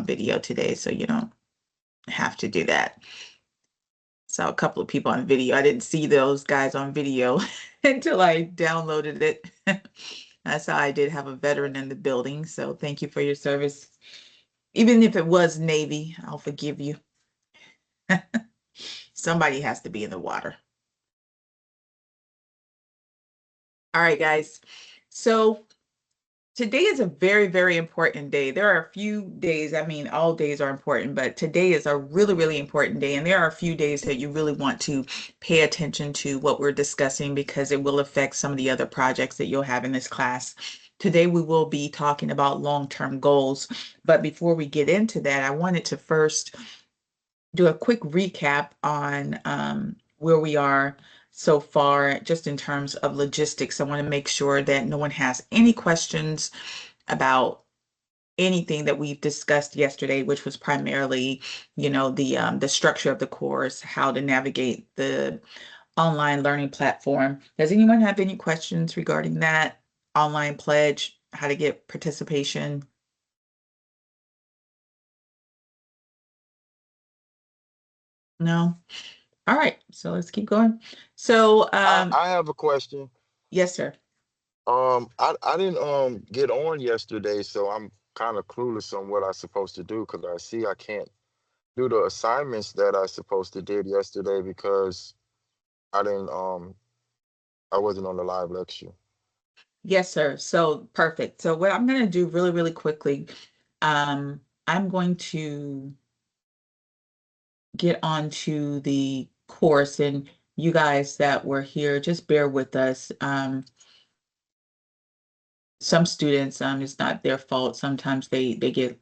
on video today, so you don't have to do that. Saw a couple of people on video. I didn't see those guys on video until I downloaded it. That's how I did have a veteran in the building. So thank you for your service. Even if it was Navy, I'll forgive you. Somebody has to be in the water. All right, guys. So today is a very, very important day. There are a few days, I mean, all days are important, but today is a really, really important day. And there are a few days that you really want to pay attention to what we're discussing because it will affect some of the other projects that you'll have in this class. Today, we will be talking about long-term goals. But before we get into that, I wanted to first do a quick recap on where we are so far, just in terms of logistics. I want to make sure that no one has any questions about anything that we've discussed yesterday, which was primarily, the structure of the course, how to navigate the online learning platform. Does anyone have any questions regarding that? Online pledge, how to get participation? No? All right, so let's keep going. So, I have a question. yes, sir. I didn't get on yesterday, so I'm kind of clueless on what I'm supposed to do because I see I can't do the assignments that I supposed to did yesterday because I didn't I wasn't on the live lecture. Yes, sir. So perfect. So what I'm going to do really, really quickly, I'm going to get onto the course, and you guys that were here, just bear with us. Some students, it's not their fault. Sometimes they get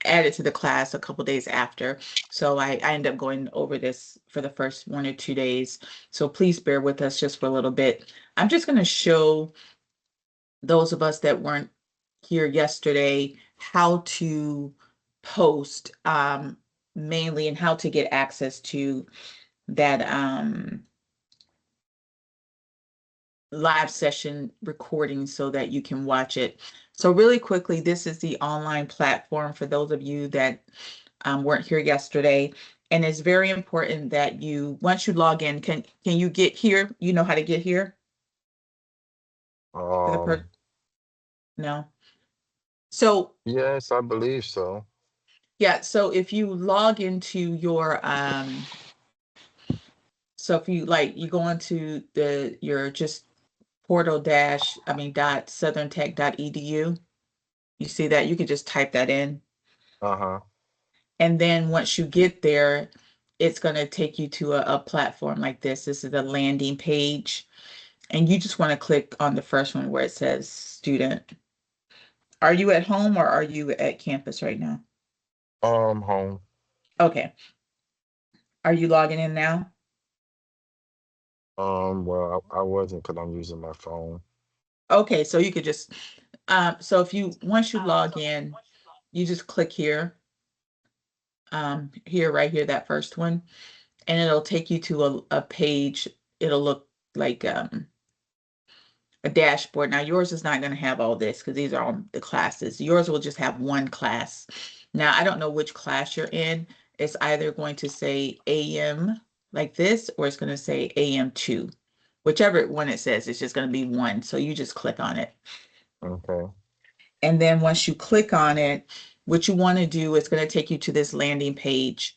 added to the class a couple days after. So I end up going over this for the first 1 or 2 days. So please bear with us just for a little bit. I'm just going to show those of us that weren't here yesterday how to post mainly, and how to get access to that live session recording so that you can watch it. So really quickly, this is the online platform for those of you that weren't here yesterday. And it's very important that once you log in, can you get here? You know how to get here for Um, no? So yes, I believe so. yeah, so if you log into your so if you like you go into your just portal dash I mean dot southerntech.edu, you see that you can just type that in, Uh-huh. and then once you get there, it's going to take you to a platform like this. This is the landing page, and you just want to click on the first one where it says student. Are you at home or are you at campus right now? Home. Okay. Are you logging in now? Well, I wasn't because I'm using my phone. Okay, so you could just so if you once you log in, you just click here, here, right here, that first one, and it'll take you to a page. It'll look like a dashboard. Now yours is not going to have all this because these are all the classes. Yours will just have one class. Now I don't know which class you're in. It's either going to say AM like this, or it's going to say AM2. Whichever one it says, it's just going to be one. So you just click on it. Okay. And then once you click on it, what you want to do is going to take you to this landing page.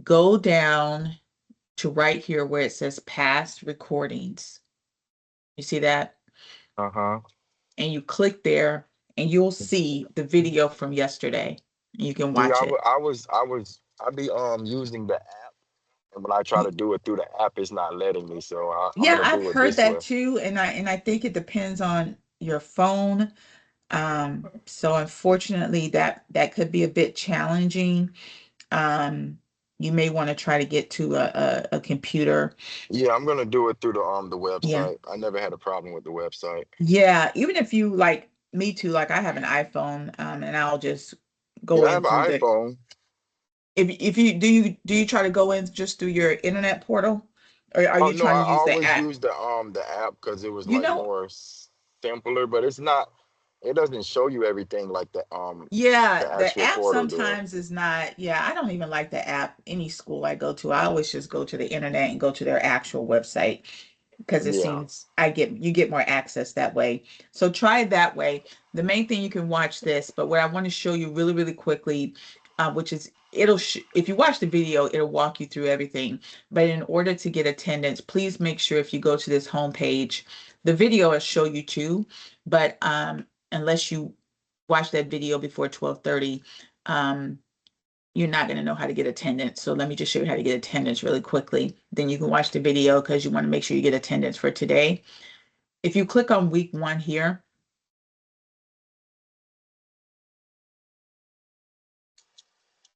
Go down to right here where it says past recordings. You see that? Uh-huh. And you click there and you'll see the video from yesterday. You can See, watch it. I be using the app, and when I try to do it through the app, it's not letting me. So I'm Yeah, gonna I've do it heard this that way. too, and I think it depends on your phone. So unfortunately, that could be a bit challenging. Um, you may want to try to get to a computer. Yeah, I'm gonna do it through the Yeah. website. I never had a problem with the website. Yeah, even if you like me too, like I have an iPhone, and I'll just go Yeah, I in have an through the iPhone. if you do you try to go in just through your internet portal, or are Oh you no, trying I to use the always app? use the app because it was You like know, more simpler, but it's not. it doesn't show you everything like Yeah, the the actual app portal do. sometimes is not, yeah, I don't even like the app any school I go to. I always just go to the internet and go to their actual website because it Yeah. seems you get more access that way. So try it that way. The main thing you can watch this, but what I want to show you really, really quickly, which is if you watch the video, it'll walk you through everything. But in order to get attendance, please make sure if you go to this homepage, the video will show you too, but unless you watch that video before 12:30, um, you're not going to know how to get attendance. So let me just show you how to get attendance really quickly. Then you can watch the video because you want to make sure you get attendance for today. If you click on week 1 here,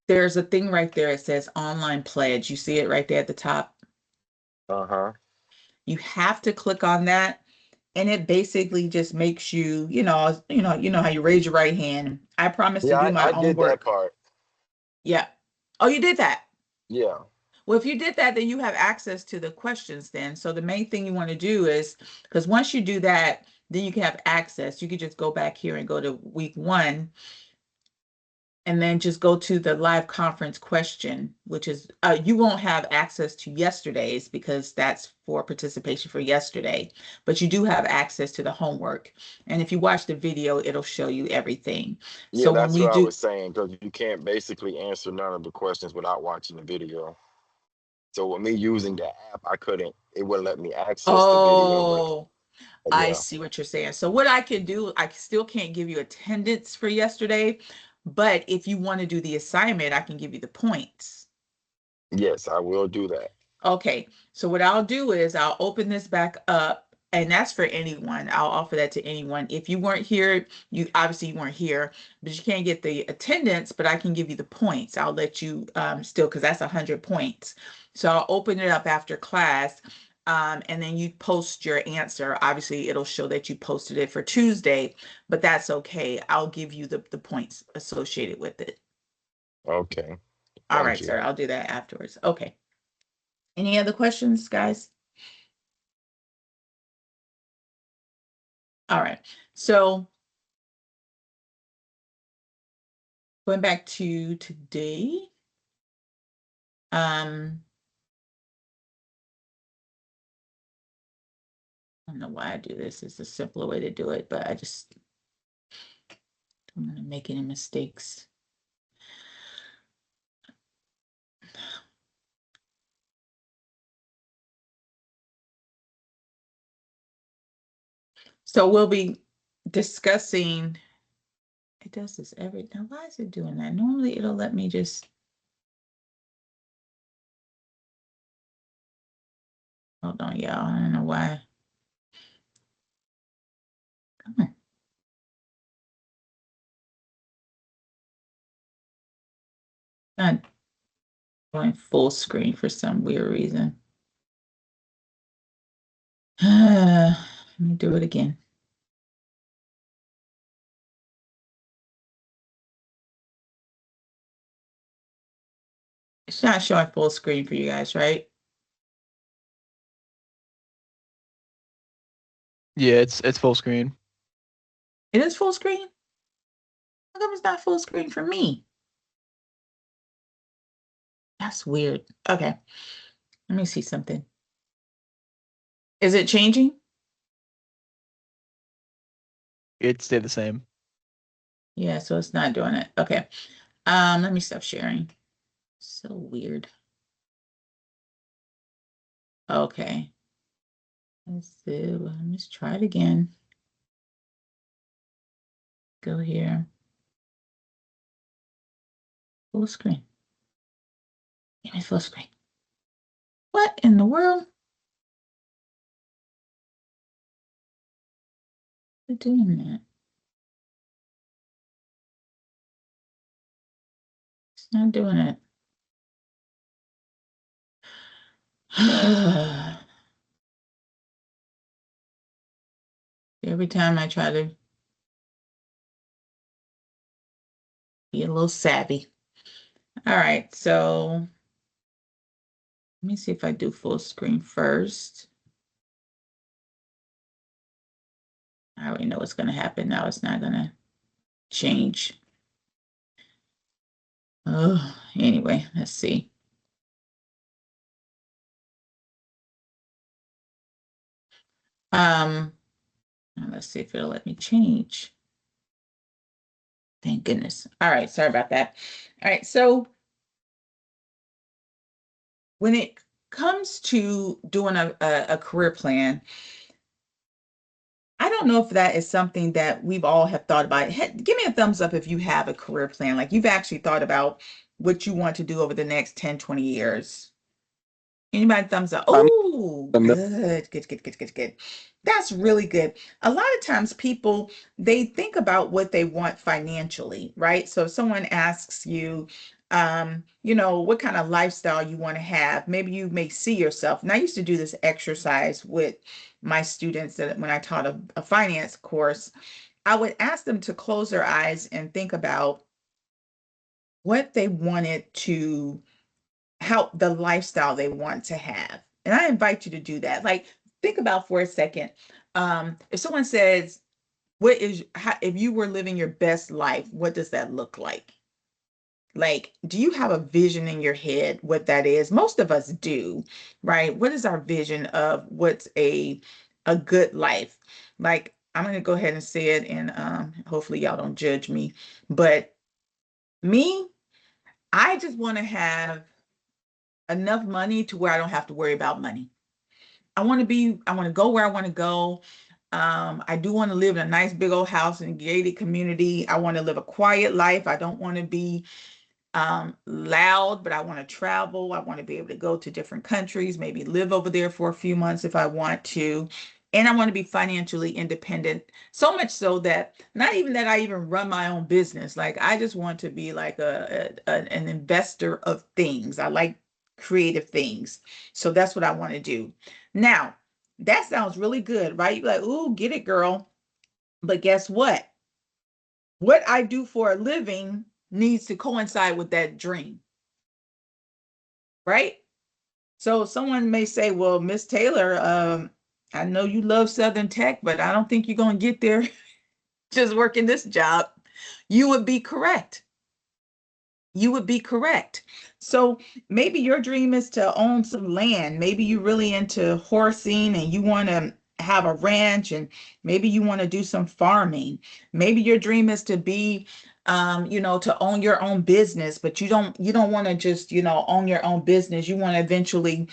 there's a thing right there. It says online pledge. You see it right there at the top. Uh-huh. You have to click on that. And it basically just makes you, you know how you raise your right hand. I promise to Yeah, do I my own did that work. part. Yeah. Oh, you did that. Yeah. Well, if you did that, then you have access to the questions then. So the main thing you want to do is, because once you do that, then you can have access. You could just go back here and go to week 1 and then just go to the live conference question, which is you won't have access to yesterday's because that's for participation for yesterday, but you do have access to the homework. And if you watch the video, it'll show you everything. Yeah, So when that's we what I do, was saying, because you can't basically answer none of the questions without watching the video. So with me using the app, I couldn't, it wouldn't let me access the video, oh, but I yeah. see what you're saying. So what I can do, I still can't give you attendance for yesterday, but if you want to do the assignment, I can give you the points. Yes, I will do that. Okay, so what I'll do is I'll open this back up, and that's for anyone. I'll offer that to anyone. If you weren't here, you obviously you weren't here, but you can't get the attendance, but I can give you the points. I'll let you still because that's 100 points. So I'll open it up after class, and then you post your answer. Obviously, it'll show that you posted it for Tuesday, but that's okay. I'll give you the points associated with it. Okay. All Thank right, you. sir. I'll do that afterwards. Okay. Any other questions, guys? All right. So going back to today, um, I don't know why I do this. It's a simpler way to do it, but I just don't want to make any mistakes. So we'll be discussing, it does this every, now why is it doing that? Normally it'll let me just, hold on, y'all. I don't know why. Come on. Not going full screen for some weird reason. Let me do it again. It's not showing full screen for you guys, right? Yeah, it's full screen. It is full screen? How come it's not full screen for me? That's weird. Okay, let me see something. Is it changing? It stayed the same. Yeah, so it's not doing it. Okay. Let me stop sharing. So weird. Okay. Let's see. Let's try it again. Go here. Full screen. Give me full screen. What in the world is doing that? It's not doing it. Every time I try to be a little savvy. All right, so let me see if I do full screen first. I already know what's going to happen now. It's not going to change. Oh, anyway, let's see. Um, let's see if it'll let me change. Thank goodness. All right, sorry about that. All right, so when it comes to doing a career plan, I don't know if that is something that we've all have thought about. Give me a thumbs up if you have a career plan, like you've actually thought about what you want to do over the next 10, 20 years. Anybody thumbs up? I'm Oh, good, good, good, good, good, good. That's really good. A lot of times people, they think about what they want financially, right? So if someone asks you, what kind of lifestyle you want to have, maybe you may see yourself. And I used to do this exercise with my students that when I taught a finance course, I would ask them to close their eyes and think about what they wanted to how the lifestyle they want to have. And I invite you to do that. Like, think about for a second. If someone says, if you were living your best life, what does that look like? Like, do you have a vision in your head what that is? Most of us do, right? What is our vision of what's a good life? Like, I'm going to go ahead and say it, and hopefully y'all don't judge me. But me, I just want to have enough money to where I don't have to worry about money. I want to go where I want to go. I do want to live in a nice big old house in a gated community. I want to live a quiet life. I don't want to be loud, but I want to travel. I want to be able to go to different countries, maybe live over there for a few months if I want to. And I want to be financially independent, so much so that not even that I even run my own business. Like I just want to be like an investor of things. I like creative things. So that's what I want to do. Now, that sounds really good, right? You're like, ooh, get it, girl. But guess what? What I do for a living needs to coincide with that dream, right? So someone may say, well, Miss Taylor, I know you love Southern Tech, but I don't think you're going to get there just working this job. You would be correct. You would be correct. So maybe your dream is to own some land. Maybe you're really into horsing and you want to have a ranch, and maybe you want to do some farming. Maybe your dream is to be to own your own business, but you don't want to just, own your own business. You want to eventually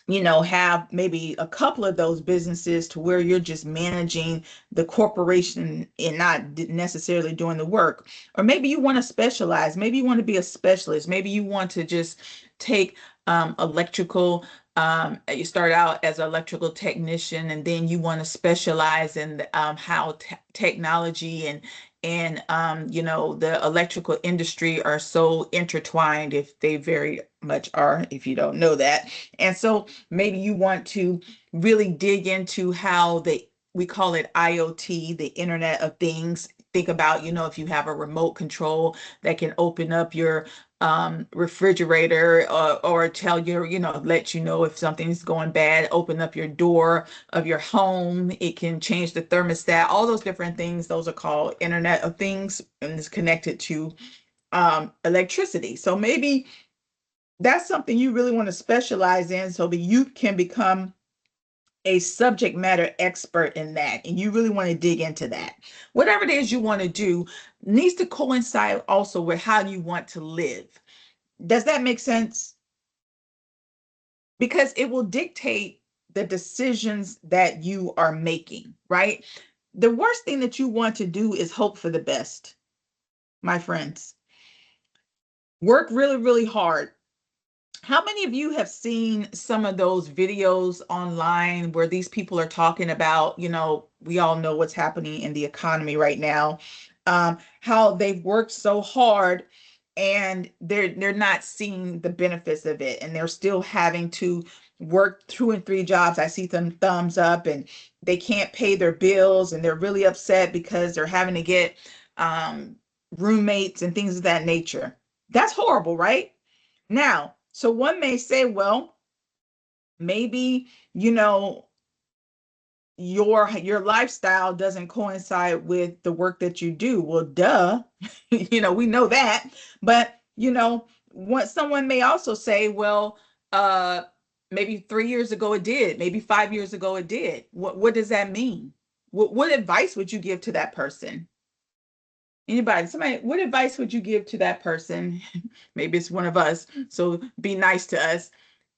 have maybe a couple of those businesses to where you're just managing the corporation and not necessarily doing the work. Or maybe you want to specialize. Maybe you want to be a specialist. Maybe you want to just take electrical. You start out as an electrical technician, and then you want to specialize in how technology and the electrical industry are so intertwined, if they very much are, if you don't know that. And so maybe you want to really dig into how we call it IoT, the Internet of Things. Think about, if you have a remote control that can open up your refrigerator, or tell let you know if something's going bad, open up your door of your home. It can change the thermostat, all those different things. Those are called Internet of Things, and it's connected to electricity. So maybe that's something you really want to specialize in so that you can become a subject matter expert in that, and you really want to dig into that. Whatever it is you want to do needs to coincide also with how you want to live. Does that make sense? Because it will dictate the decisions that you are making, right? The worst thing that you want to do is hope for the best, my friends. Work really, really hard. How many of you have seen some of those videos online where these people are talking about, we all know what's happening in the economy right now, how they've worked so hard and they're not seeing the benefits of it, and they're still having to work 2 and 3 jobs. I see some thumbs up, and they can't pay their bills, and they're really upset because they're having to get roommates and things of that nature. That's horrible, right? Now, so one may say, well, maybe, you know, your lifestyle doesn't coincide with the work that you do. Well, duh. We know that. But, what someone may also say, well, uh maybe 3 years ago it did, maybe 5 years ago it did. What does that mean? What advice would you give to that person? Anybody, somebody, what advice would you give to that person? Maybe it's one of us, so be nice to us.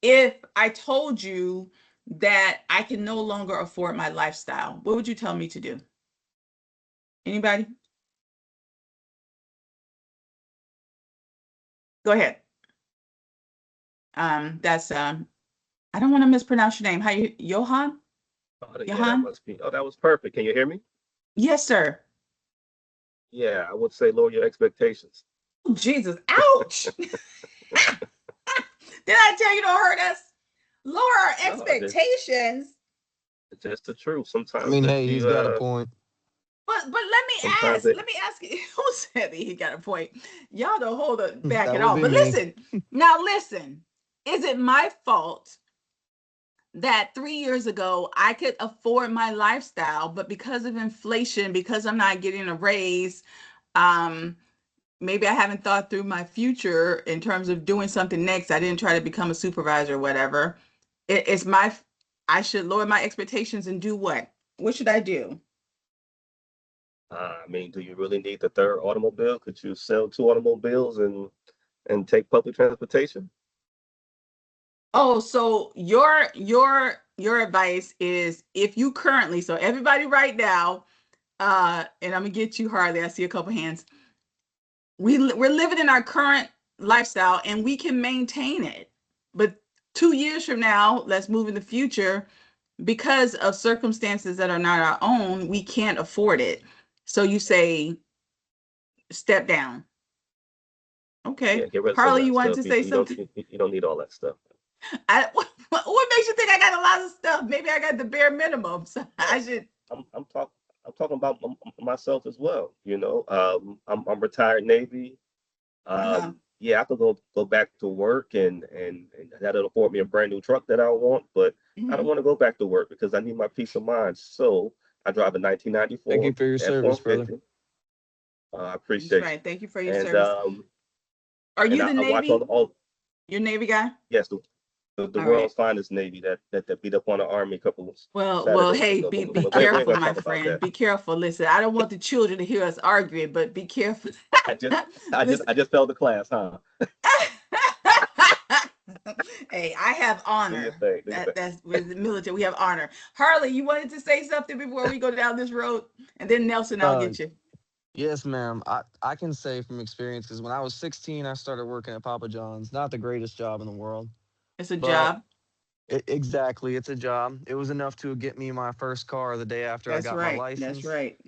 If I told you that I can no longer afford my lifestyle, what would you tell me to do? Anybody? Go ahead. That's I don't want to mispronounce your name. How you, Johan? Yeah, that Johan? must be. Oh, that was perfect. Can you hear me? Yes, sir. Yeah, I would say lower your expectations. Oh, Jesus. Ouch. Did I tell you to hurt us? Lower our No, expectations. it's just the truth. I Sometimes mean, if hey, he's you got a point. But sometimes it let me ask you, who said that he got a point? Y'all don't hold it back That at would all. be But me. listen, is it my fault that 3 years ago I could afford my lifestyle, but because of inflation, because I'm not getting a raise, um, maybe I haven't thought through my future in terms of doing something next. I didn't try to become a supervisor or whatever. It's I should lower my expectations and do what? What should I do? I mean, do you really need the third automobile? Could you sell two automobiles and take public transportation? Oh, so your advice is, if you currently, so everybody right now, and I'm gonna get you, Harley. I see a couple hands. We're living in our current lifestyle and we can maintain it. But 2 years from now, let's move in the future, because of circumstances that are not our own, we can't afford it. So you say step down. Yeah, Okay. get rid of some of Harley, you that wanted stuff. to You, say you don't something? you don't need all that stuff. What makes you think I got a lot of stuff? Maybe I got the bare minimum. So No, I should. I'm talking about myself as well. I'm retired Navy. Uh-huh. Yeah, I could go back to work and that'll afford me a brand new truck that I want, but I don't Mhm. want to go back to work because I need my peace of mind. So I drive a Thank you 1994 for your service, brother. F-150. I That's appreciate right. Thank you for you. your service. Are And you the I watch all Navy? all You're Navy guy? yes, the All right. world's finest Navy that beat up on the Army a couple Well, Saturdays hey, ago. be We ain't careful, gonna my talk about friend. that. Be careful. Listen, I don't want the children to hear us arguing, but be careful. I just I just Listen. I just failed the class, huh? Hey, I have Do your honor. thing. Do your thing. That's with the military. We have honor. Harley, you wanted to say something before we go down this road, and then Nelson, I'll Uh, get you. yes, ma'am. I can say from experience because when I was 16, I started working at Papa John's. Not the greatest job in the world, It's a but job. exactly, it's a job. It was enough to get me my first car the day after I That's got my right. That's license, right.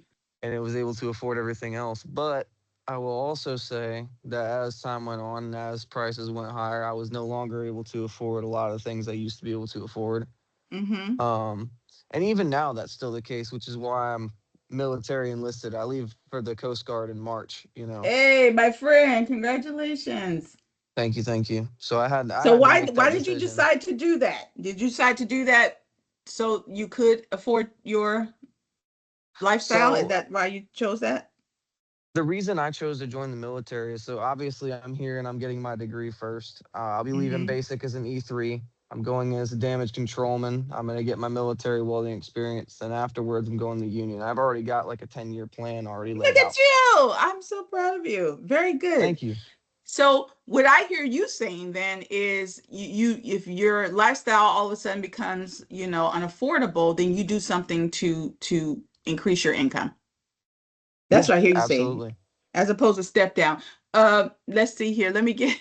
and it was able to afford everything else. But I will also say that as time went on and as prices went higher, I was no longer able to afford a lot of things I used to be able to afford. Mm-hmm. Um, and even now, that's still the case, which is why I'm military enlisted. I leave for the Coast Guard in March. Hey, my friend, congratulations. Thank you, thank you. So I So had to why make that why did you decision. decide to do that? Did you decide to do that so you could afford your lifestyle? Is So that why you chose that? the reason I chose to join the military is so obviously I'm here and I'm getting my degree first. I'll be leaving Mm-hmm. basic as an E3. I'm going as a damage controlman. I'm going to get my military welding experience. And afterwards, I'm going to union. I've already got like a 10-year plan already Look laid at out. you. I'm so proud of you. Very good. Thank you. So what I hear you saying then is you if your lifestyle all of a sudden becomes, unaffordable, then you do something to increase your income. That's Yeah, what I hear you saying, absolutely. as opposed to step down. Let's see here. Let me get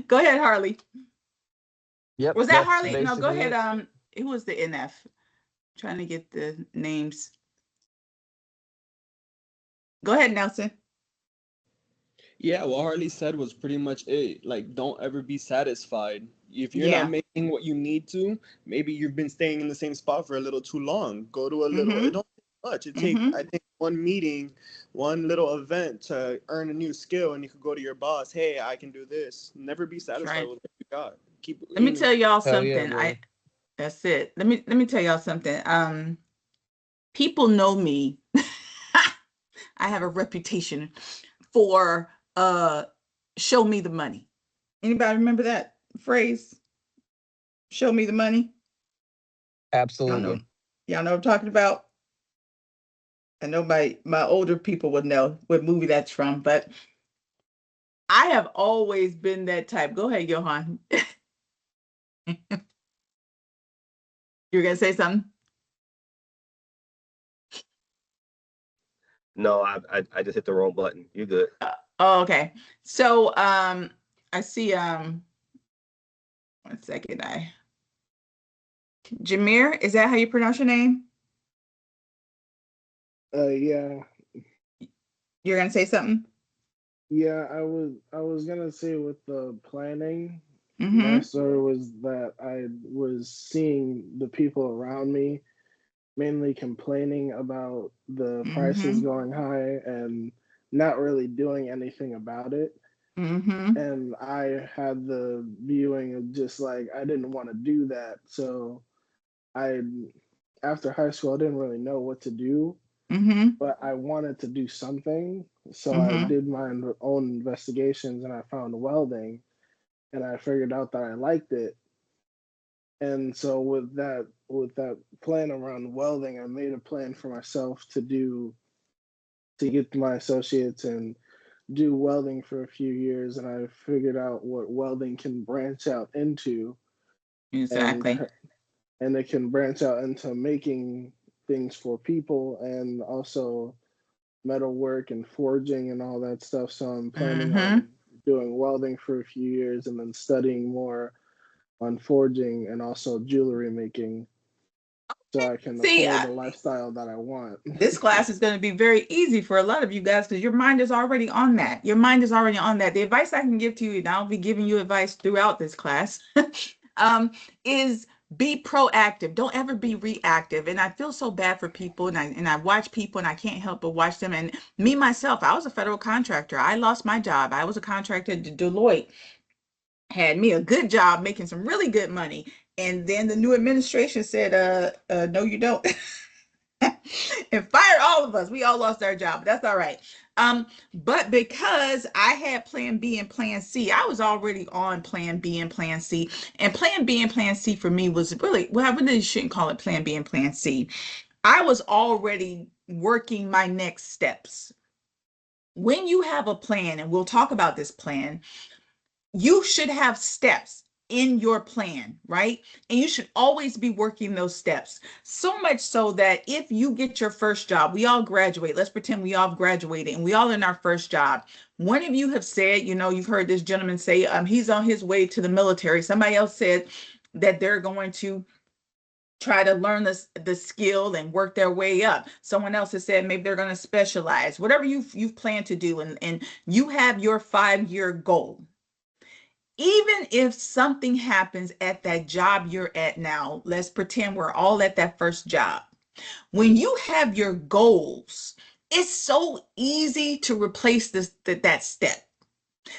go ahead, Harley. Yep, Was that that's Harley? No, go basically ahead. it. It was the NF. Trying to get the names. Go ahead, Nelson. Yeah, what Harley said was pretty much it. Like, don't ever be satisfied. If you're not Yeah. making what you need to, maybe you've been staying in the same spot for a little too long. Go to a little, it Mm-hmm. don't take much. It take, Mm-hmm. I think, one meeting, one little event to earn a new skill, and you could go to your boss, hey, I can do this. Never be That's satisfied right. with what you got. Keep Let me aiming. tell y'all Hell yeah, something. brother. That's it. Let me tell y'all something. People know me. I have a reputation for show me the money. Anybody remember that phrase? Show me the money. Y'all know. Absolutely. Y'all know what I'm talking about. I know my older people would know what movie that's from, but I have always been that type. Go ahead, Johan. You're gonna say something? No, I just hit the wrong button. You good? Oh, okay. So I see 1 second. I Jameer, is that how you pronounce your name? Yeah, You're gonna say something? yeah. I was gonna say with the planning, my Mm-hmm. story was that I was seeing the people around me mainly complaining about the prices Mm-hmm. going high and not really doing anything about it. Mm-hmm. And I had the viewing of just like I didn't want to do that. So I, after high school, I didn't really know what to do, Mm-hmm. but I wanted to do something. So I Mm-hmm. did my own investigations and I found welding and I figured out that I liked it. And so with that plan around welding, I made a plan for myself to get my associates and do welding for a few years and I figured out what welding can branch out into and Exactly. and it can branch out into making things for people and also metalwork and forging and all that stuff. So I'm planning Mm-hmm. on doing welding for a few years and then studying more on forging and also jewelry making so I can See, afford the lifestyle that I want. this class is going to be very easy for a lot of you guys because your mind is already on that. Your mind is already on that. The advice I can give to you, and I'll be giving you advice throughout this class, is be proactive. Don't ever be reactive. And I feel so bad for people, and I watch people, and I can't help but watch them. And me myself, I was a federal contractor. I lost my job. I was a contractor at Deloitte. Had me a good job making some really good money. And then the new administration said, no, you don't. And fired all of us. We all lost our job. But that's all right. But because I had plan B and plan C, I was already on plan B and plan C. And plan B and plan C for me was really, well, I really shouldn't call it plan B and plan C. I was already working my next steps. When you have a plan, and we'll talk about this plan, you should have steps in your plan, right? And you should always be working those steps. So much so that if you get your first job, we all graduate. Let's pretend we all graduated and we all in our first job. One of you have said, you've heard this gentleman say, he's on his way to the military. Somebody else said that they're going to try to learn the skill and work their way up. Someone else has said maybe they're going to specialize. Whatever you've planned to do, and you have your 5-year goal. Even if something happens at that job you're at now, let's pretend we're all at that first job. When you have your goals, it's so easy to replace that step.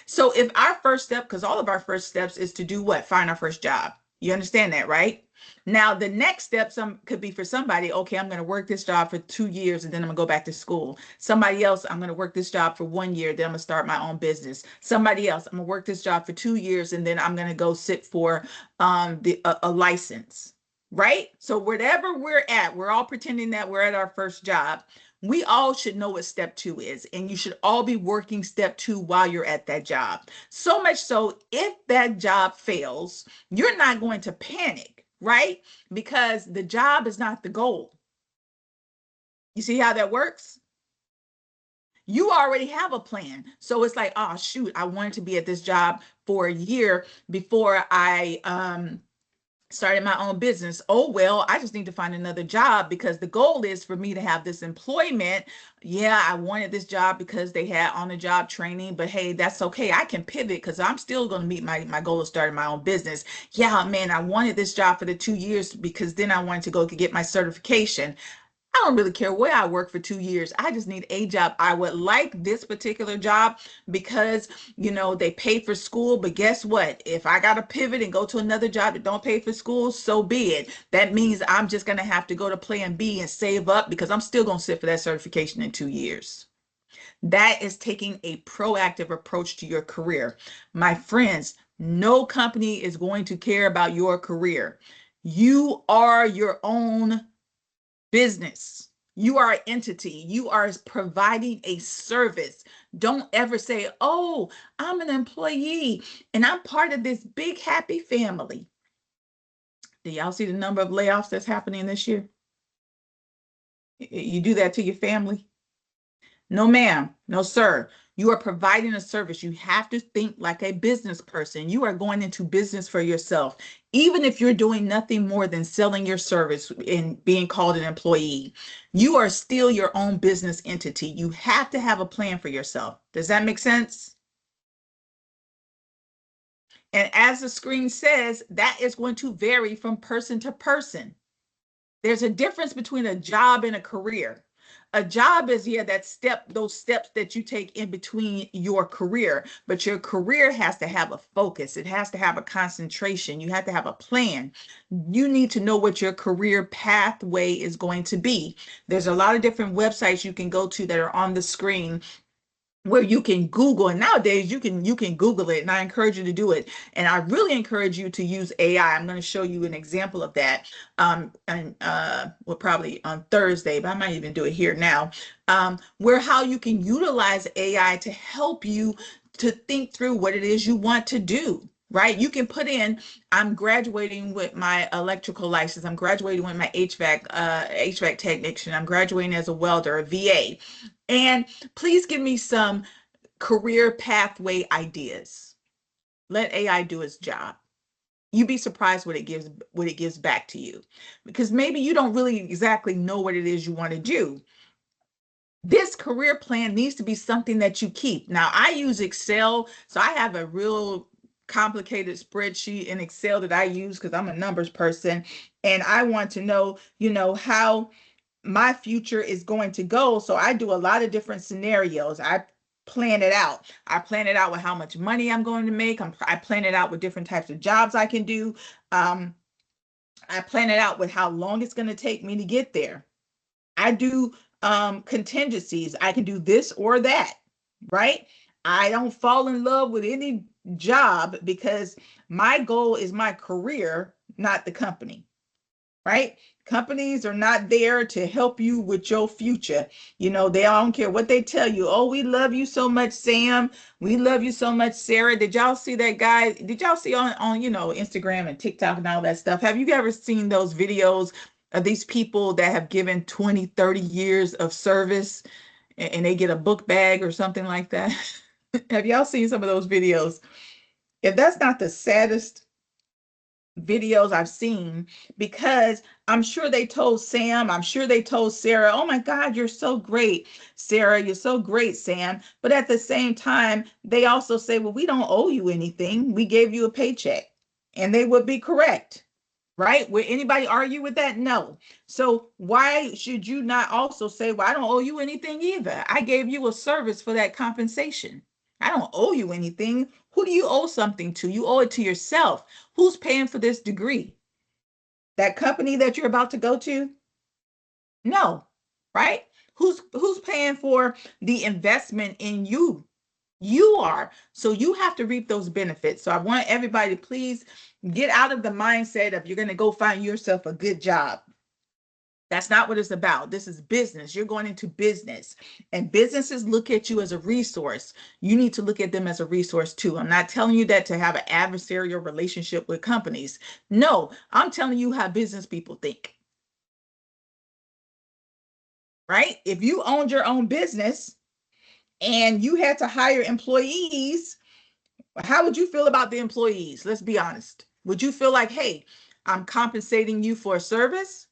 So if our first step, because all of our first steps is to do what? Find our first job. You understand that, right? Now the next step could be for somebody, okay, I'm going to work this job for 2 years and then I'm going to go back to school. Somebody else, I'm going to work this job for 1 year, then I'm going to start my own business. Somebody else, I'm going to work this job for 2 years and then I'm going to go sit for a license. Right? So whatever we're at, we're all pretending that we're at our first job. We all should know what step 2 is, and you should all be working step 2 while you're at that job. So much so, if that job fails, you're not going to panic, right? Because the job is not the goal. You see how that works? You already have a plan. So it's like, oh, shoot, I wanted to be at this job for a year before I started my own business. Oh, well, I just need to find another job because the goal is for me to have this employment. Yeah, I wanted this job because they had on the job training, but hey, that's okay. I can pivot because I'm still going to meet my goal of starting my own business. Yeah, man, I wanted this job for the 2 years because then I wanted to go get my certification. I don't really care where I work for 2 years. I just need a job. I would like this particular job because, they pay for school. But guess what? If I got to pivot and go to another job that don't pay for school, so be it. That means I'm just going to have to go to plan B and save up because I'm still going to sit for that certification in 2 years. That is taking a proactive approach to your career. My friends, no company is going to care about your career. You are your own business. You are an entity. You are providing a service. Don't ever say, oh, I'm an employee and I'm part of this big happy family. Do y'all see the number of layoffs that's happening this year? You do that to your family? No, ma'am. No, sir. You are providing a service. You have to think like a business person. You are going into business for yourself. Even if you're doing nothing more than selling your service and being called an employee, you are still your own business entity. You have to have a plan for yourself. Does that make sense? And as the screen says, that is going to vary from person to person. There's a difference between a job and a career. A job is, yeah, those steps that you take in between your career, but your career has to have a focus. It has to have a concentration. You have to have a plan. You need to know what your career pathway is going to be. There's a lot of different websites you can go to that are on the screen where you can Google, and nowadays you can Google it, and I encourage you to do it. And I really encourage you to use AI. I'm going to show you an example of that, and well, probably on Thursday, but I might even do it here now, where how you can utilize AI to help you to think through what it is you want to do. Right? You can put in, I'm graduating with my electrical license. I'm graduating with my HVAC technician. I'm graduating as a welder, a VA. And please give me some career pathway ideas. Let AI do its job. You'd be surprised what it gives back to you, because maybe you don't really exactly know what it is you want to do. This career plan needs to be something that you keep. Now, I use Excel, so I have a real complicated spreadsheet in Excel that I use because I'm a numbers person, and I want to know, how my future is going to go. So I do a lot of different scenarios. I plan it out. I plan it out with how much money I'm going to make. I plan it out with different types of jobs I can do. Um, I plan it out with how long it's going to take me to get there. I do contingencies. I can do this or that, right? I don't fall in love with any job because my goal is my career, not the company, right? Companies are not there to help you with your future. They don't care what they tell you. Oh, we love you so much, Sam. We love you so much, Sarah. Did y'all see that guy? Did y'all see on Instagram and TikTok and all that stuff? Have you ever seen those videos of these people that have given 20, 30 years of service and they get a book bag or something like that? Have y'all seen some of those videos? If that's not the saddest videos I've seen, because I'm sure they told Sam, I'm sure they told Sarah, oh my God, you're so great, Sarah, you're so great, Sam. But at the same time, they also say, well, we don't owe you anything. We gave you a paycheck. And they would be correct, right? Would anybody argue with that? No. So why should you not also say, well, I don't owe you anything either. I gave you a service for that compensation. I don't owe you anything. Who do you owe something to? You owe it to yourself. Who's paying for this degree? That company that you're about to go to? No, right? Who's paying for the investment in you? You are. So you have to reap those benefits. So I want everybody to please get out of the mindset of you're going to go find yourself a good job. That's not what it's about. This is business. You're going into business, and businesses look at you as a resource. You need to look at them as a resource too. I'm not telling you that to have an adversarial relationship with companies. No, I'm telling you how business people think, right? If you owned your own business and you had to hire employees, how would you feel about the employees? Let's be honest. Would you feel like, hey, I'm compensating you for a service?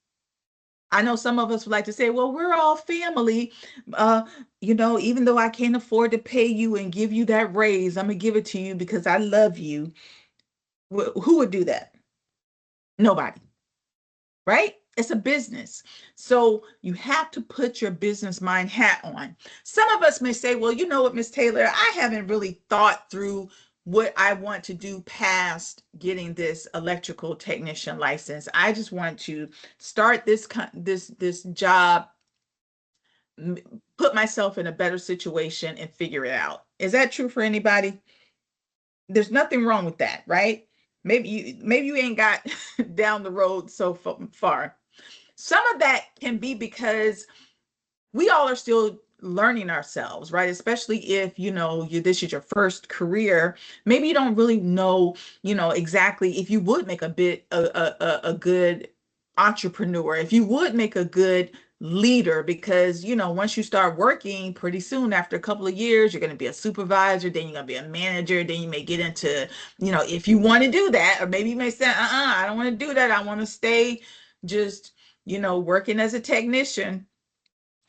I know some of us would like to say, well, we're all family. Uh, even though I can't afford to pay you and give you that raise, I'm going to give it to you because I love you. Who would do that? Nobody, right? It's a business. So you have to put your business mind hat on. Some of us may say, well, you know what, Miss Taylor, I haven't really thought through what I want to do past getting this electrical technician license. I just want to start this job, put myself in a better situation and figure it out. Is that true for anybody? There's nothing wrong with that, right? Maybe you ain't got down the road so far. Some of that can be because we all are still learning ourselves, right? Especially if this is your first career. Maybe you don't really know, exactly if you would make a good entrepreneur, if you would make a good leader, because once you start working, pretty soon after a couple of years, you're going to be a supervisor, then you're going to be a manager, then you may get into, if you want to do that, or maybe you may say, I don't want to do that. I want to stay just working as a technician.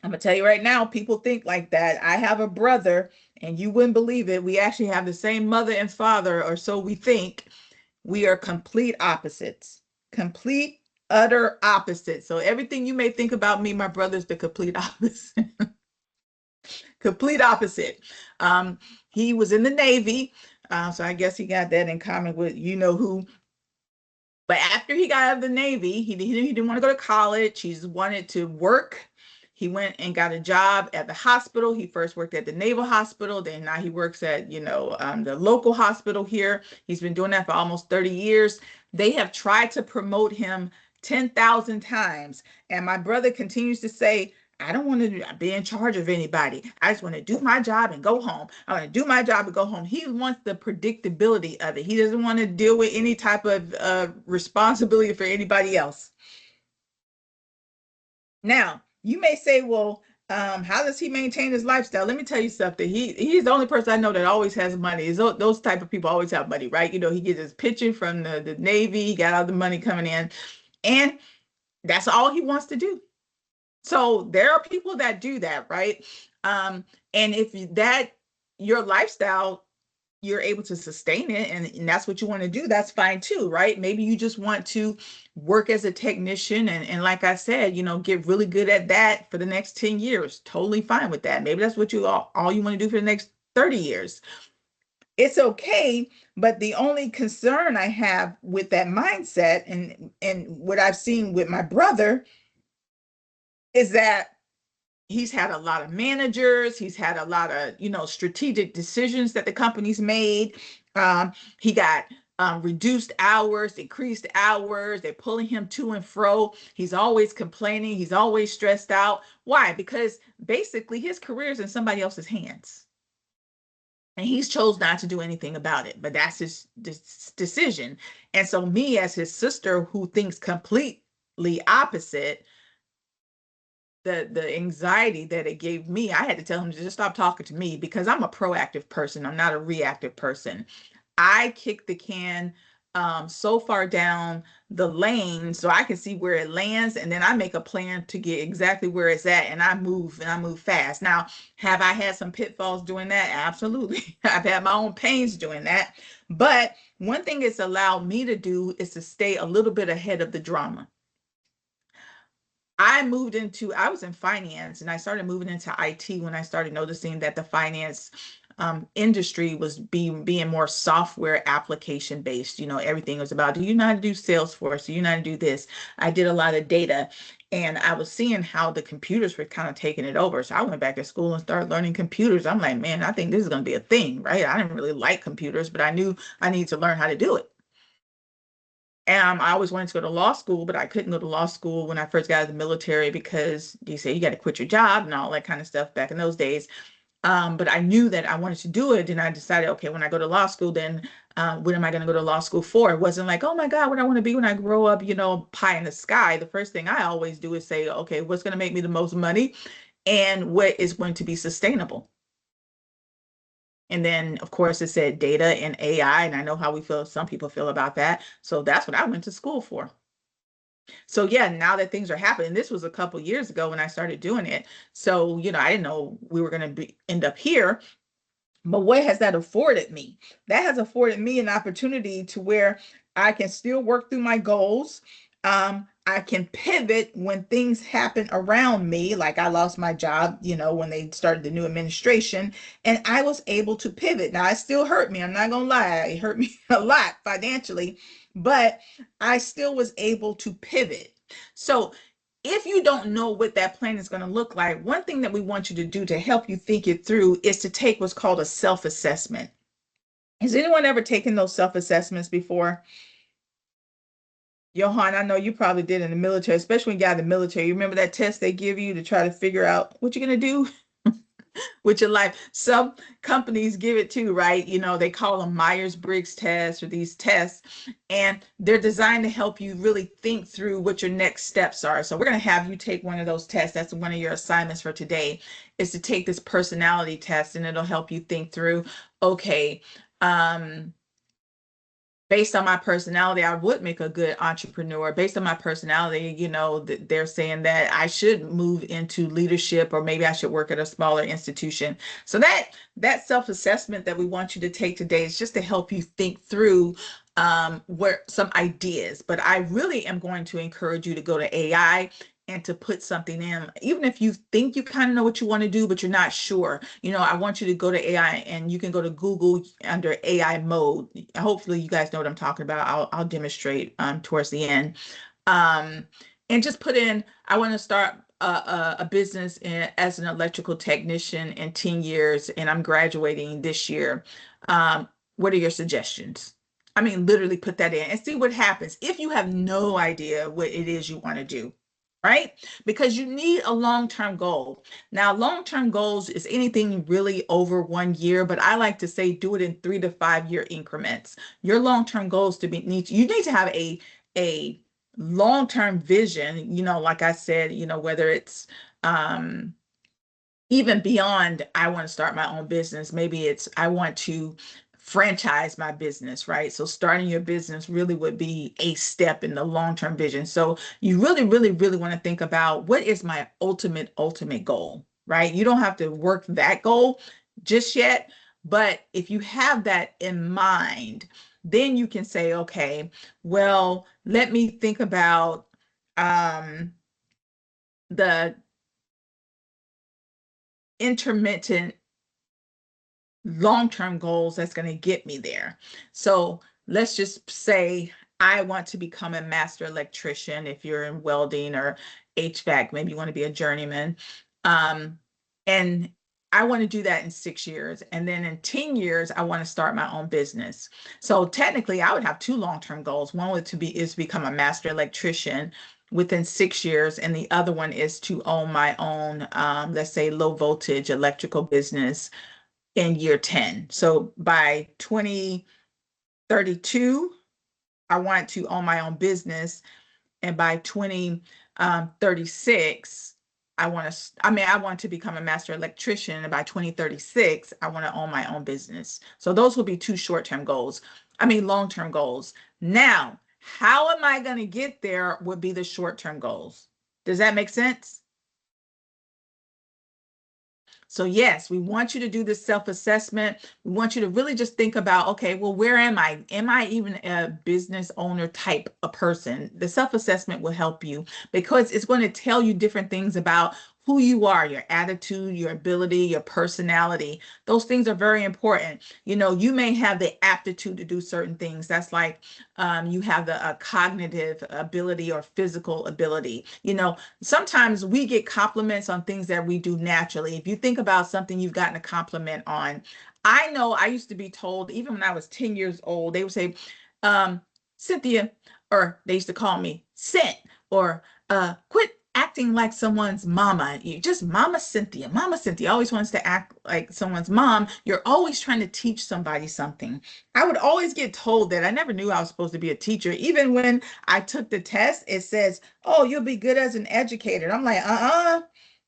I'm gonna tell you right now, people think like that. I have a brother, and you wouldn't believe it. We actually have the same mother and father, or so we think. We are complete opposites. Complete, utter opposites. So everything you may think about me, my brother's the complete opposite. Complete opposite. He was in the Navy, so I guess he got that in common with who. But after he got out of the Navy, he didn't want to go to college. He just wanted to work. He went and got a job at the hospital. He first worked at the Naval Hospital. Then now he works at, the local hospital here. He's been doing that for almost 30 years. They have tried to promote him 10,000 times. And my brother continues to say, I don't want to be in charge of anybody. I just want to do my job and go home. I want to do my job and go home. He wants the predictability of it. He doesn't want to deal with any type of responsibility for anybody else. Now, you may say, well, how does he maintain his lifestyle? Let me tell you something. He's the only person I know that always has money. Those type of people always have money, right? He gets his pension from the Navy. He got all the money coming in, and that's all he wants to do. So there are people that do that, right? And if your lifestyle, you're able to sustain it, and that's what you want to do, that's fine too, right? Maybe you just want to work as a technician, and like I said, get really good at that for the next 10 years. Totally fine with that. Maybe that's what all you want to do for the next 30 years. It's okay, but the only concern I have with that mindset, and what I've seen with my brother, is that he's had a lot of managers. He's had a lot of, strategic decisions that the company's made. He got reduced hours, increased hours. They're pulling him to and fro. He's always complaining. He's always stressed out. Why? Because basically his career is in somebody else's hands. And he's chose not to do anything about it, but that's his decision. And so me, as his sister, who thinks completely opposite, the anxiety that it gave me, I had to tell him to just stop talking to me, because I'm a proactive person. I'm not a reactive person. I kick the can so far down the lane so I can see where it lands, and then I make a plan to get exactly where it's at, and I move fast. Now, have I had some pitfalls doing that? Absolutely. I've had my own pains doing that. But one thing it's allowed me to do is to stay a little bit ahead of the drama. I was in finance, and I started moving into IT when I started noticing that the finance industry was being more software application based. Everything was about, do you know how to do Salesforce? Do you know how to do this? I did a lot of data, and I was seeing how the computers were kind of taking it over. So I went back to school and started learning computers. I'm like, man, I think this is going to be a thing, right? I didn't really like computers, but I knew I needed to learn how to do it. And I always wanted to go to law school, but I couldn't go to law school when I first got out of the military, because you say you got to quit your job and all that kind of stuff back in those days. But I knew that I wanted to do it, and I decided, okay, when I go to law school, then what am I going to go to law school for? It wasn't like, oh my God, what I want to be when I grow up, pie in the sky. The first thing I always do is say, okay, what's going to make me the most money, and what is going to be sustainable? And then, of course, it said data and AI, and I know how some people feel about that. So that's what I went to school for. So yeah, now that things are happening, this was a couple years ago when I started doing it. So, I didn't know we were going to end up here. But what has that afforded me? That has afforded me an opportunity to where I can still work through my goals. I can pivot when things happen around me, like I lost my job, when they started the new administration, and I was able to pivot. Now, it still hurt me. I'm not going to lie. It hurt me a lot financially, but I still was able to pivot. So, if you don't know what that plan is going to look like, one thing that we want you to do to help you think it through is to take what's called a self-assessment. Has anyone ever taken those self-assessments before? Johan, I know you probably did in the military, especially when you got in the military. You remember that test they give you to try to figure out what you're going to do with your life. Some companies give it too, right? They call them Myers-Briggs tests or these tests, and they're designed to help you really think through what your next steps are. So we're going to have you take one of those tests. That's one of your assignments for today, is to take this personality test, and it'll help you think through, okay, based on my personality, I would make a good entrepreneur. Based on my personality, they're saying that I should move into leadership, or maybe I should work at a smaller institution. So that self-assessment that we want you to take today is just to help you think through where some ideas. But I really am going to encourage you to go to AI and to put something in, even if you think you kind of know what you want to do, but you're not sure. I want you to go to AI, and you can go to Google under AI mode. Hopefully you guys know what I'm talking about. I'll demonstrate towards the end. And just put in, I want to start a business as an electrical technician in 10 years, and I'm graduating this year. What are your suggestions? I mean, literally put that in and see what happens if you have no idea what it is you want to do, right? Because you need a long-term goal. Now, long-term goals is anything really over 1 year, but I like to say do it in 3 to 5 year increments. Your long-term goals you need to have a long-term vision, like I said, whether it's even beyond, I want to start my own business. Maybe it's, I want to franchise my business, right? So starting your business really would be a step in the long-term vision. So you really, really, really want to think about, what is my ultimate goal, right? You don't have to work that goal just yet, but if you have that in mind, then you can say, okay, well, let me think about the intermittent long-term goals that's going to get me there. So let's just say I want to become a master electrician. If you're in welding or HVAC, maybe you want to be a journeyman. And I want to do that in 6 years. And then in 10 years, I want to start my own business. So technically, I would have two long-term goals. One would is to become a master electrician within 6 years, and the other one is to own my own, let's say, low voltage electrical business in year 10. So by 2032, I want to own my own business. And by 2036, I want to become a master electrician. And by 2036, I want to own my own business. So those will be two long-term goals. Now, how am I going to get there would be the short-term goals. Does that make sense? So yes, we want you to do this self-assessment. We want you to really just think about, okay, well, where am I? Am I even a business owner type of person? The self-assessment will help you, because it's going to tell you different things about who you are, your attitude, your ability, your personality. Those things are very important. You may have the aptitude to do certain things. That's like you have the cognitive ability or physical ability. Sometimes we get compliments on things that we do naturally. If you think about something you've gotten a compliment on, I know I used to be told, even when I was 10 years old, they would say, Cynthia, or they used to call me Cent, or quit acting like someone's mama. You just Mama Cynthia. Mama Cynthia always wants to act like someone's mom. You're always trying to teach somebody something. I would always get told that. I never knew I was supposed to be a teacher. Even when I took the test, it says, oh, you'll be good as an educator. And I'm like,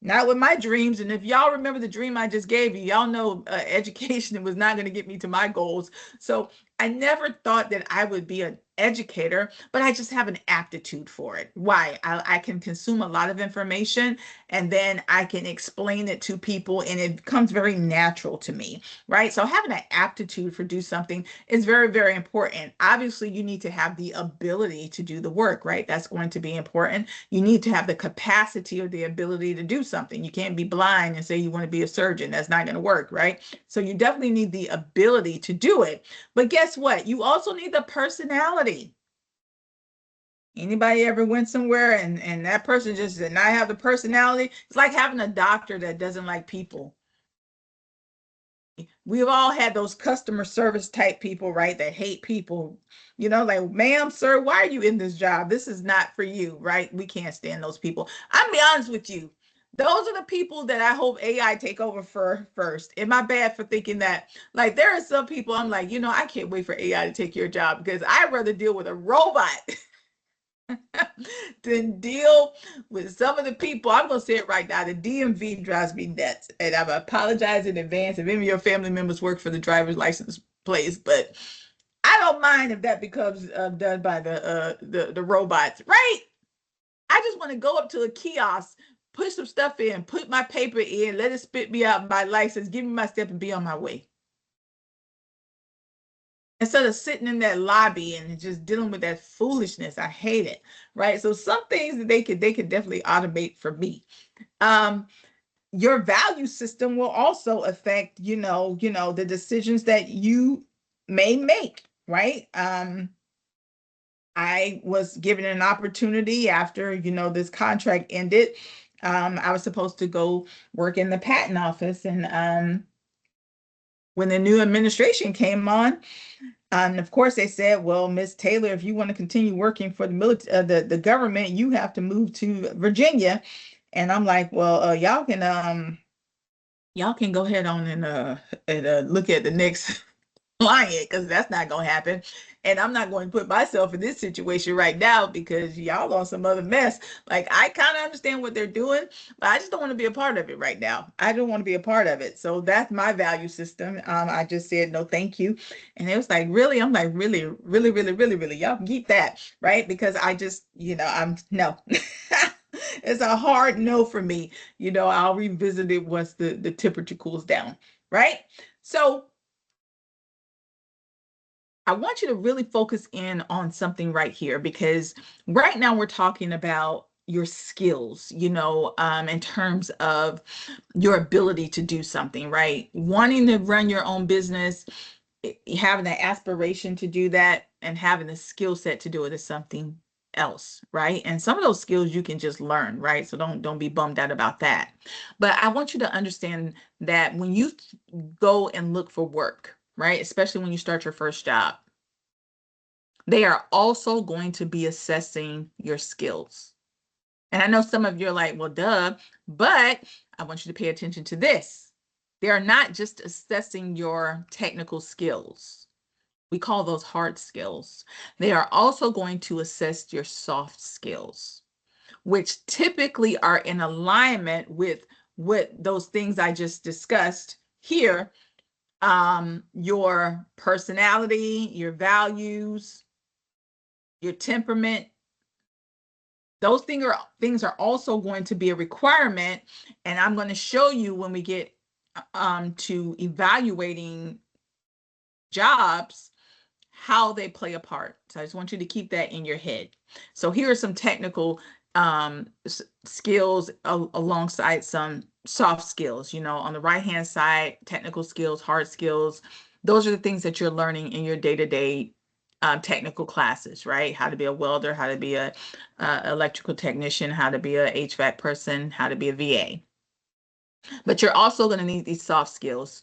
not with my dreams. And if y'all remember the dream I just gave you, y'all know education was not going to get me to my goals. So I never thought that I would be an educator, but I just have an aptitude for it. Why? I can consume a lot of information and then I can explain it to people and it becomes very natural to me, right? So having an aptitude for do something is very, very important. Obviously, you need to have the ability to do the work, right? That's going to be important. You need to have the capacity or the ability to do something. You can't be blind and say you want to be a surgeon. That's not going to work, right? So you definitely need the ability to do it. But guess what? You also need the personality. Anybody ever went somewhere and that person just did not have the personality? It's like having a doctor that doesn't like people. We've all had those customer service type people, right? That hate people, like, ma'am, sir, why are you in this job? This is not for you, right? We can't stand those people. I'm gonna be honest with you. Those are the people that I hope AI take over for first. Am I bad for thinking that? Like, there are some people I'm like, I can't wait for AI to take your job because I'd rather deal with a robot than deal with some of the people. I'm going to say it right now. The DMV drives me nuts. And I apologize in advance if any of your family members work for the driver's license place, but I don't mind if that becomes done by the robots, right? I just want to go up to a kiosk, put some stuff in, put my paper in, let it spit me out my license, give me my step, and be on my way. Instead of sitting in that lobby and just dealing with that foolishness. I hate it, right? So some things that they could definitely automate for me. Your value system will also affect, the decisions that you may make, right? I was given an opportunity after, this contract ended. I was supposed to go work in the patent office, and when the new administration came on, of course, they said, "Well, Miss Taylor, if you want to continue working for the military, the government, you have to move to Virginia." And I'm like, "Well, y'all can go ahead on and look at the next client because that's not going to happen. And I'm not going to put myself in this situation right now because y'all on some other mess. Like, I kind of understand what they're doing, but I just don't want to be a part of it right now. I don't want to be a part of it. So that's my value system. I just said no, thank you. And it was like, really? I'm like, really, really, really, really, really. Y'all can keep that, right? Because I just, I'm no. It's a hard no for me. I'll revisit it once the temperature cools down, right? So I want you to really focus in on something right here because right now we're talking about your skills, in terms of your ability to do something, right? Wanting to run your own business, having the aspiration to do that, and having the skill set to do it is something else, right? And some of those skills you can just learn, right? So don't be bummed out about that. But I want you to understand that when you go and look for work, right? Especially when you start your first job, they are also going to be assessing your skills. And I know some of you are like, well, duh, but I want you to pay attention to this. They are not just assessing your technical skills. We call those hard skills. They are also going to assess your soft skills, which typically are in alignment with what those things I just discussed here. Your personality, your values, your temperament. Those things are also going to be a requirement, and I'm going to show you when we get to evaluating jobs how they play a part. So I just want you to keep that in your head. So here are some technical skills alongside some soft skills. On the right hand side, technical skills, hard skills. Those are the things that you're learning in your day-to-day technical classes, right? How to be a welder, how to be a electrical technician, how to be a HVAC person, how to be a VA. But you're also going to need these soft skills.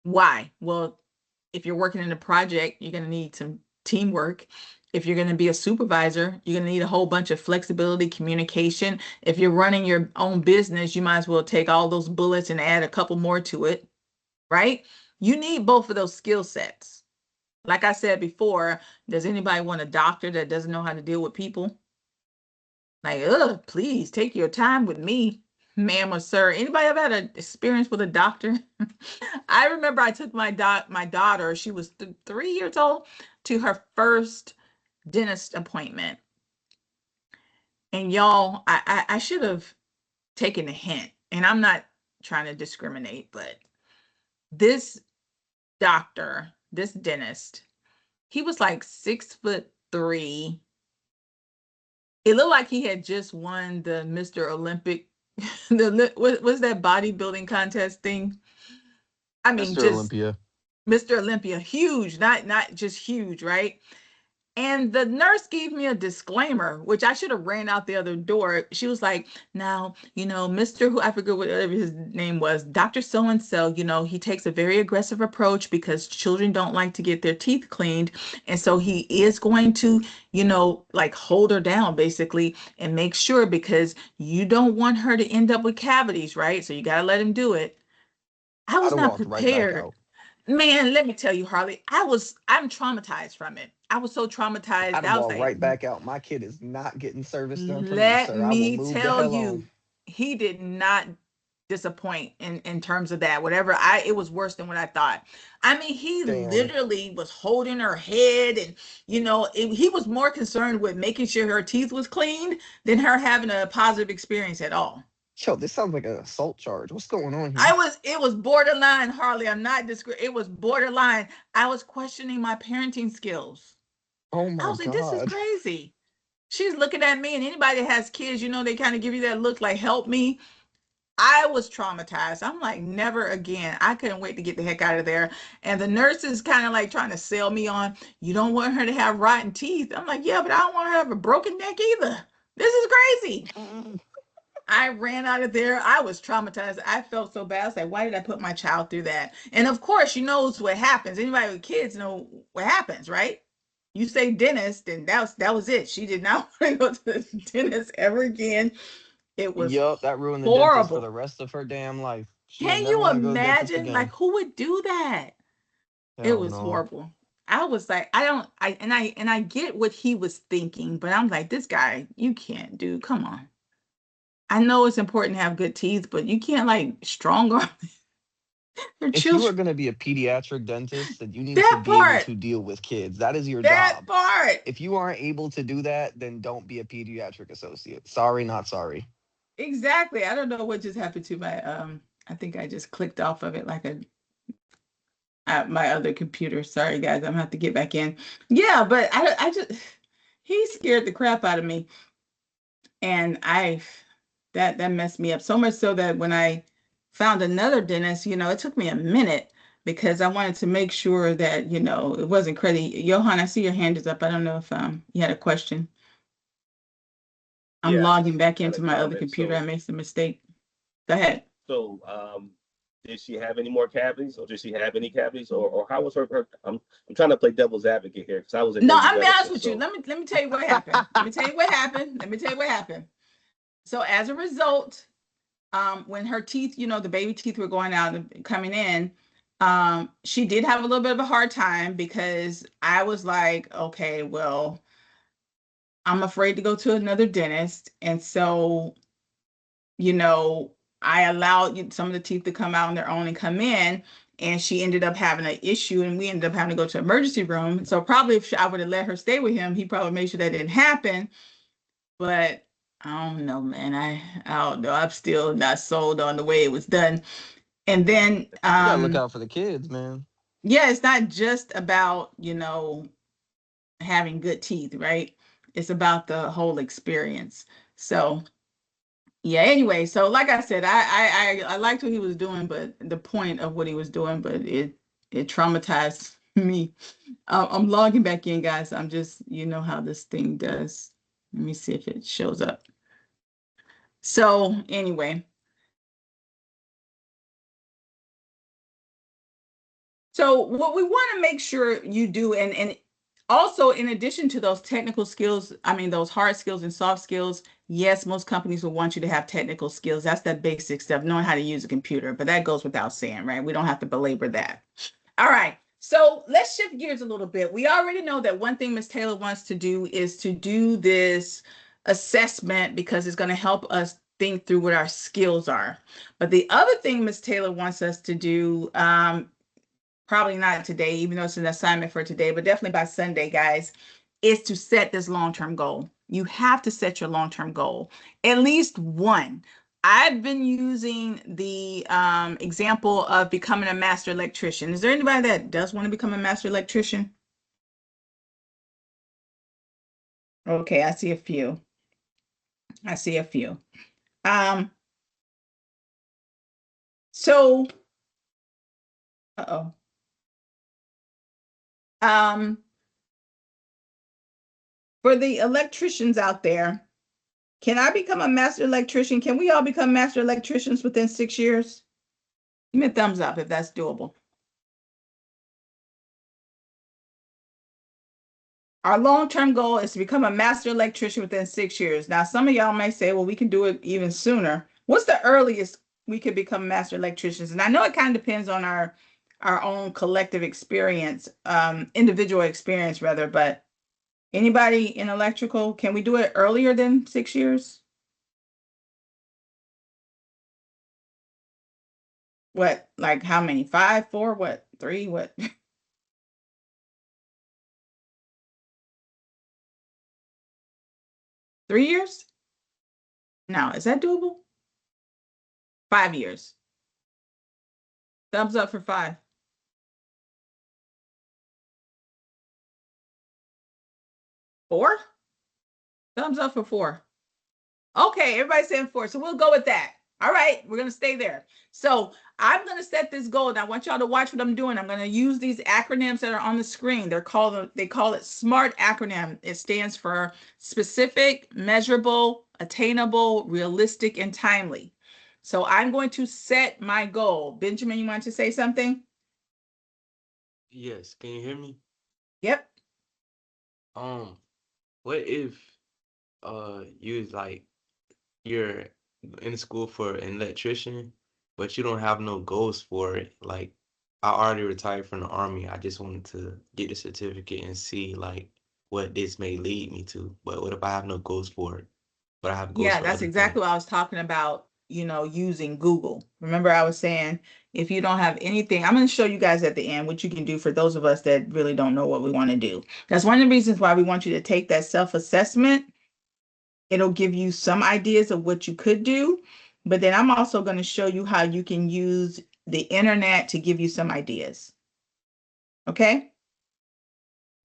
Why? Well, if you're working in a project, you're going to need some teamwork. If you're going to be a supervisor, you're going to need a whole bunch of flexibility, communication. If you're running your own business, you might as well take all those bullets and add a couple more to it, right? You need both of those skill sets. Like I said before, does anybody want a doctor that doesn't know how to deal with people? Like, please take your time with me. ma'am or sir. Anybody ever had an experience with a doctor? I remember I took my daughter, she was 3 years old, to her first dentist appointment. And y'all, I should have taken a hint. And I'm not trying to discriminate, but this doctor, this dentist, he was like 6'3". It looked like he had just won the Mr. Olympic, what was that bodybuilding contest thing? I mean, Mr. just Olympia. Mr. Olympia, huge, not just huge, right? And the nurse gave me a disclaimer, which I should have ran out the other door. She was like, now, Mr. who I forget whatever his name was, Dr. So and so, he takes a very aggressive approach because children don't like to get their teeth cleaned. And so he is going to, like hold her down basically and make sure because you don't want her to end up with cavities, right? So you got to let him do it. I I'd was have not walked right back prepared. out. Man, let me tell you, Harley, I'm traumatized from it. I was so traumatized. I'd have I was walked like, right back out. My kid is not getting service done from you, let sir. I will me move the tell hell on. you, he did not disappoint in terms of that. Whatever it was worse than what I thought. I mean, he Damn. literally was holding her head and he was more concerned with making sure her teeth was cleaned than her having a positive experience at all. Yo, this sounds like an assault charge. What's going on here? It was borderline, Harley. I'm not it was borderline. I was questioning my parenting skills. Oh I my was like, this is God. crazy. She's looking at me, and anybody that has kids, they kind of give you that look like, help me. I was traumatized. I'm like, never again. I couldn't wait to get the heck out of there. And the nurse is kind of like trying to sell me on, you don't want her to have rotten teeth. I'm like, yeah, but I don't want her to have a broken neck either. This is crazy. I ran out of there. I was traumatized. I felt so bad. I was like, why did I put my child through that? And of course, she knows what happens. Anybody with kids know what happens, right? You say dentist, and that was it. She did not want to go to the dentist ever again. It was Yup, that ruined the dentist for horrible. the rest of her damn life. She ain't Can never you want to go to the dentist imagine? Like, again. who would do that? It Hell was no. horrible. I was like, I don't, I get what he was thinking, but I'm like, this guy, you can't do. Come on. I know it's important to have good teeth, but you can't like strong arm your If you are children. going to be a pediatric dentist, then you need to That be able part, to deal with kids. That is your that job. part. If you aren't able to do that, then don't be a pediatric associate. Sorry, not sorry. Exactly. I don't know what just happened to my I think I just clicked off of it like a my other computer. Sorry guys, I'm gonna have to get back in. Yeah, but I just he scared the crap out of me. And that messed me up so much so that when I found another dentist, it took me a minute because I wanted to make sure that, it wasn't crazy. Johan, I see your hand is up. I don't know if you had a question. I'm Yeah, I logging just back had a into my other comment. computer. I made some mistake. Go ahead. So, did she have any more cavities, or did she have any cavities, or how was her? I'm trying to play devil's advocate here because I was a No, baby I'm gonna be honest medicine. with you. So, Let me tell you what happened. Let me tell you what happened. Let me tell you what happened. So as a result, when her teeth, the baby teeth were going out and coming in, she did have a little bit of a hard time because I was like, okay, well, I'm afraid to go to another dentist. And so, you know, I allowed some of the teeth to come out on their own and come in. And she ended up having an issue, and we ended up having to go to emergency room. So probably if I would have let her stay with him, he probably made sure that didn't happen. But I don't know, man. I don't know. I'm still not sold on the way it was done. And then You got to look out for the kids, man. yeah, it's not just about, having good teeth, right? It's about the whole experience. So yeah, anyway, so like I said, I liked what he was doing, but the point of what he was doing, but it traumatized me. I'm logging back in, guys. I'm just, how this thing does. Let me see if it shows up. So anyway, so what we want to make sure you do, and also in addition to those technical skills, I mean those hard skills and soft skills, yes, most companies will want you to have technical skills. That's that basic stuff, knowing how to use a computer, but that goes without saying, right? We don't have to belabor that. All right. So let's shift gears a little bit. We already know that one thing Ms. Taylor wants to do is to do this assessment because it's going to help us think through what our skills are. But the other thing Miss Taylor wants us to do, probably not today, even though it's an assignment for today, but definitely by Sunday, guys, is to set this long-term goal. You have to set your long-term goal, at least one. I've been using the example of becoming a master electrician. Is there anybody that does want to become a master electrician? Okay, I see a few. I see a few. Um, so, uh-oh. Um, for the electricians out there, can I become a master electrician? Can we all become master electricians within 6 years? Give me a thumbs up if that's doable. Our long-term goal is to become a master electrician within 6 years. Now, some of y'all may say, well, we can do it even sooner. What's the earliest we could become master electricians? And I know it kind of depends on our own collective experience, individual experience rather, but anybody in electrical, can we do it earlier than 6 years? What, like how many? 5, 4, what, 3, what? 3 years? No, is that doable? 5 years. Thumbs up for 5. 4? Thumbs up for 4. Okay, everybody's saying 4. So we'll go with that. All right, we're going to stay there. So I'm going to set this goal. And I want y'all to watch what I'm doing. I'm going to use these acronyms that are on the screen. They call it SMART acronym. It stands for specific, measurable, attainable, realistic, and timely. So I'm going to set my goal. Benjamin, you want to say something? Yes, can you hear me? Yep. Um, what if you like you're in school for an electrician, but you don't have no goals for it? Like I already retired from the army. I just wanted to get the certificate and see like what this may lead me to. But what if I have no goals for it? But I have goals Yeah, for that's other exactly things. what I was talking about, using Google. Remember, I was saying if you don't have anything, I'm going to show you guys at the end what you can do for those of us that really don't know what we want to do. That's one of the reasons why we want you to take that self-assessment. It'll give you some ideas of what you could do, but then I'm also going to show you how you can use the internet to give you some ideas. Okay?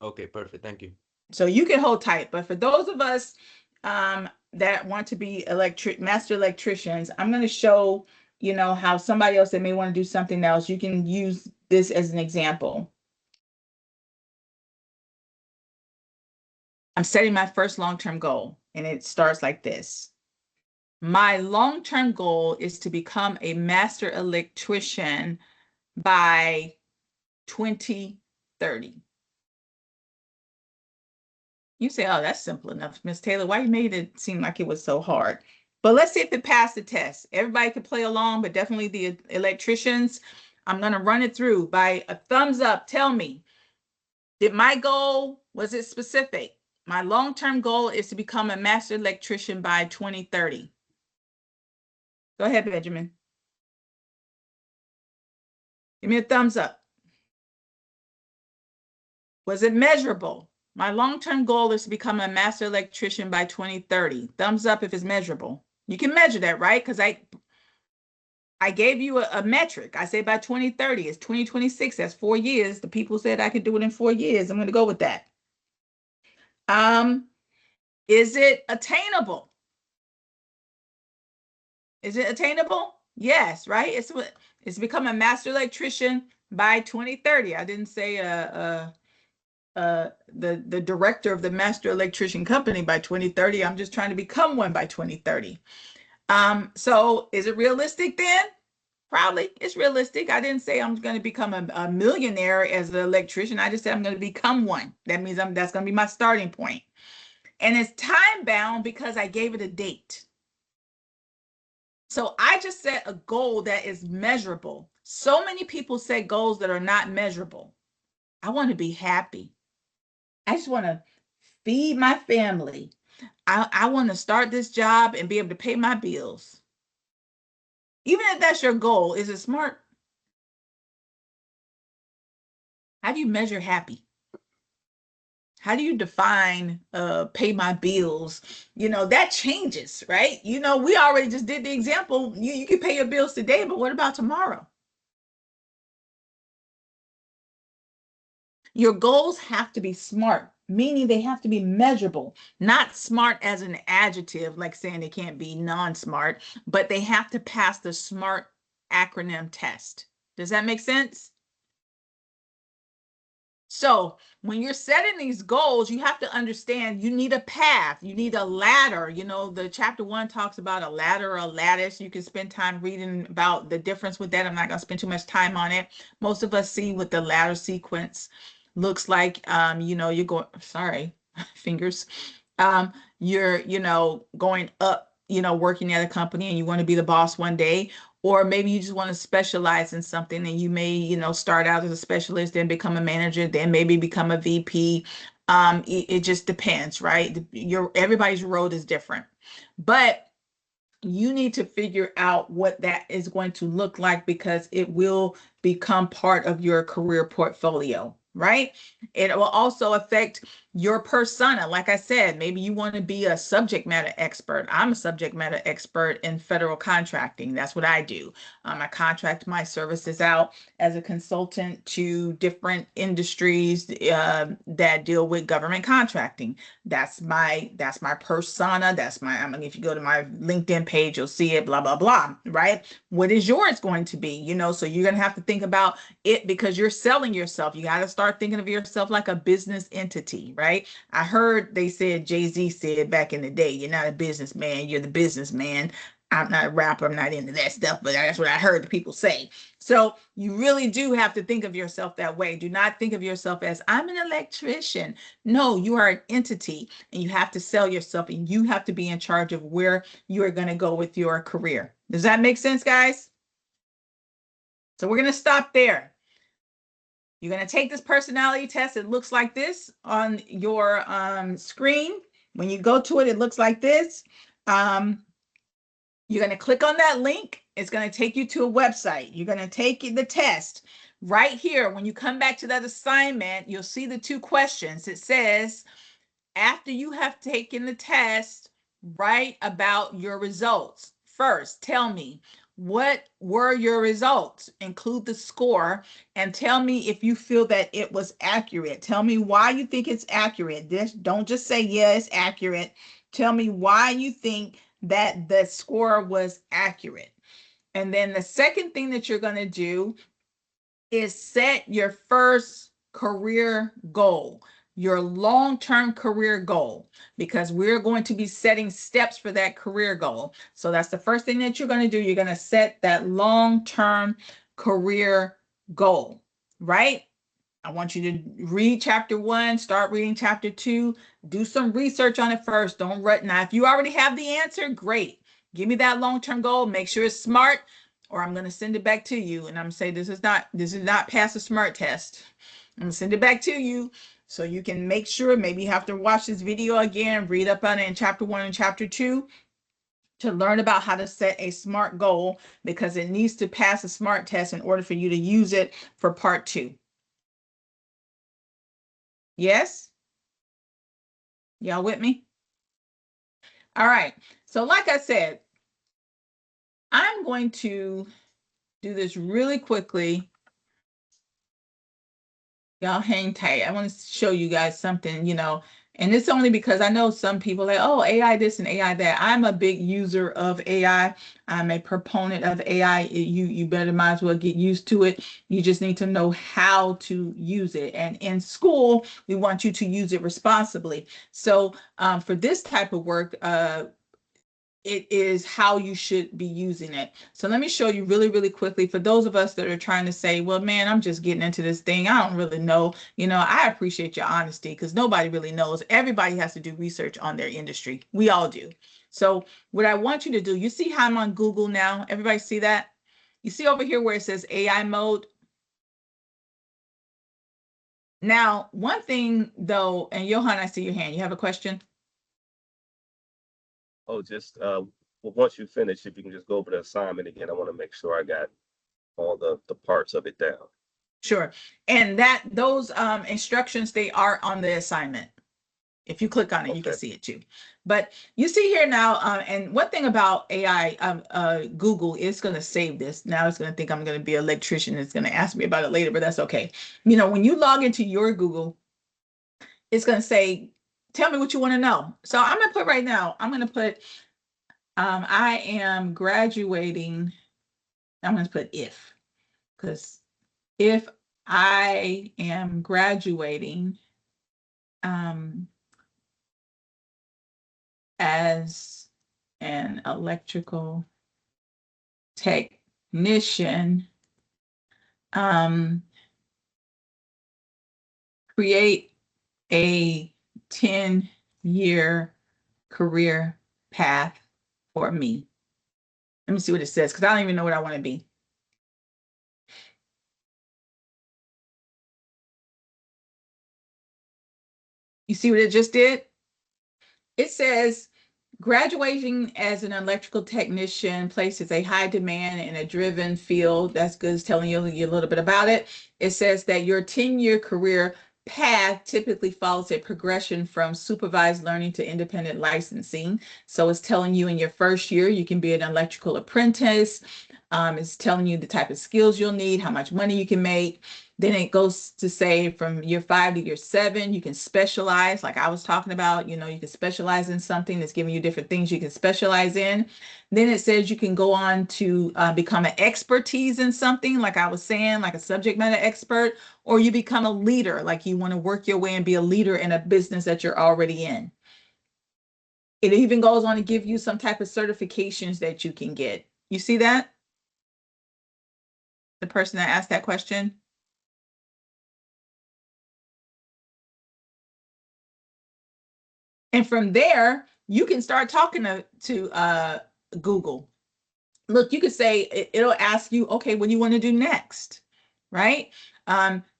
Okay, perfect. Thank you. So you can hold tight, but for those of us that want to be master electricians, I'm going to show, how somebody else that may want to do something else, you can use this as an example. I'm setting my first long-term goal, and it starts like this. My long-term goal is to become a master electrician by 2030. You say, oh, that's simple enough, Miss Taylor. Why you made it seem like it was so hard? But let's see if it passed the test. Everybody could play along, but definitely the electricians. I'm going to run it through by a thumbs up. Tell me, was it specific? My long-term goal is to become a master electrician by 2030. Go ahead, Benjamin. Give me a thumbs up. Was it measurable? My long-term goal is to become a master electrician by 2030. Thumbs up if it's measurable. You can measure that, right? Because I gave you a metric. I say by 2030, it's 2026. That's 4 years. The people said I could do it in 4 years. I'm going to go with that. Is it attainable? Is it attainable? Yes, right? It's become a master electrician by 2030. I didn't say the director of the master electrician company by 2030. I'm just trying to become one by 2030. So is it realistic then? Probably. It's realistic. I didn't say I'm going to become a millionaire as an electrician. I just said I'm going to become one. That means that's going to be my starting point. And it's time bound because I gave it a date. So I just set a goal that is measurable. So many people set goals that are not measurable. I want to be happy. I just want to feed my family. I want to start this job and be able to pay my bills. Even if that's your goal, is it smart? How do you measure happy? How do you define pay my bills? That changes, right? We already just did the example. You can pay your bills today, but what about tomorrow? Your goals have to be smart, meaning they have to be measurable, not smart as an adjective, like saying they can't be non-smart, but they have to pass the SMART acronym test. Does that make sense? So when you're setting these goals, you have to understand you need a path, you need a ladder. The chapter 1 talks about a ladder or a lattice. You can spend time reading about the difference with that. I'm not going to spend too much time on it. Most of us see what the ladder sequence looks like. You're going, sorry, fingers. You're, going up, working at a company and you want to be the boss one day, or maybe you just want to specialize in something and you may, start out as a specialist, then become a manager, then maybe become a VP. It just depends, right? Everybody's road is different, but you need to figure out what that is going to look like because it will become part of your career portfolio, right? It will also affect your persona. Like I said, maybe you want to be a subject matter expert. I'm a subject matter expert in federal contracting. That's what I do. I contract my services out as a consultant to different industries that deal with government contracting. That's my persona. I mean, if you go to my LinkedIn page, you'll see it, blah, blah, blah, right? What is yours going to be? So you're going to have to think about it because you're selling yourself. You got to start thinking of yourself like a business entity, right? I heard they said, Jay-Z said back in the day, you're not a businessman, you're the businessman. I'm not a rapper, I'm not into that stuff, but that's what I heard the people say. So you really do have to think of yourself that way. Do not think of yourself as, I'm an electrician. No, you are an entity and you have to sell yourself and you have to be in charge of where you are going to go with your career. Does that make sense, guys? So we're going to stop there. You're going to take this personality test. It looks like this on your screen. When you go to it, it looks like this. You're going to click on that link. It's going to take you to a website. You're going to take the test. Right here, when you come back to that assignment, you'll see the 2 questions. It says, after you have taken the test, write about your results. First, tell me, what were your results? Include the score and tell me if you feel that it was accurate. Tell me why you think it's accurate. Don't just say, yeah, it's accurate. Tell me why you think that the score was accurate. And then the second thing that you're going to do is set your first career goal, your long-term career goal, because we're going to be setting steps for that career goal. So that's the first thing that you're going to do. You're going to set that long-term career goal, right? I want you to read chapter 1, start reading chapter 2, do some research on it first. Don't run. Now, if you already have the answer, great. Give me that long-term goal. Make sure it's smart, or I'm going to send it back to you. And I'm saying this is not pass a SMART test. I'm going to send it back to you so you can make sure. Maybe you have to watch this video again, read up on it in chapter 1 and chapter 2 to learn about how to set a SMART goal, because it needs to pass a SMART test in order for you to use it for part 2. Yes? Y'all with me? All right. So like I said, I'm going to do this really quickly. Y'all hang tight. I want to show you guys something, and it's only because I know some people like, oh, AI this and AI that. I'm a big user of AI. I'm a proponent of AI. You better might as well get used to it. You just need to know how to use it. And in school, we want you to use it responsibly. So for this type of work, it is how you should be using it. So let me show you really, really quickly for those of us that are trying to say, well, man, I'm just getting into this thing. I don't really know. I appreciate your honesty because nobody really knows. Everybody has to do research on their industry. We all do. So what I want you to do, you see how I'm on Google now? Everybody see that? You see over here where it says AI mode? Now, one thing though, and Johan, I see your hand. You have a question? Oh, just well, once you finish, if you can just go over the assignment again, I want to make sure I got all the parts of it down. Sure. And that those instructions, they are on the assignment. If you click on it, you can Okay. see it too. But you see here now, and one thing about AI, Google is going to save this. Now it's going to think I'm going to be an electrician. It's going to ask me about it later, but that's okay. You know, when you log into your Google, it's going to say, tell me what you want to know. So I'm going to put right now, I'm going to put, I am graduating. I'm going to put because if I am graduating, um, as an electrical technician, um, create a 10-year career path for me. Let me see what it says because I don't even know what I want to be. You see what it just did? It says graduating as an electrical technician places a high demand in a driven field. That's good. It's telling you a little bit about it. It says that your 10-year career path typically follows a progression from supervised learning to independent licensing. So it's telling you in your first year, you can be an electrical apprentice. It's telling you the type of skills you'll need, how much money you can make. Then it goes to say from year 5 to year 7, you can specialize, like I was talking about, you know, you can specialize in something that's giving you different things you can specialize in. Then it says you can go on to become an expertise in something, like I was saying, like a subject matter expert, or you become a leader, like you want to work your way and be a leader in a business that you're already in. It even goes on to give you some type of certifications that you can get. You see that? The person that asked that question? And from there, you can start talking to Google. Look, you could say it'll ask you, okay, what do you want to do next? Right?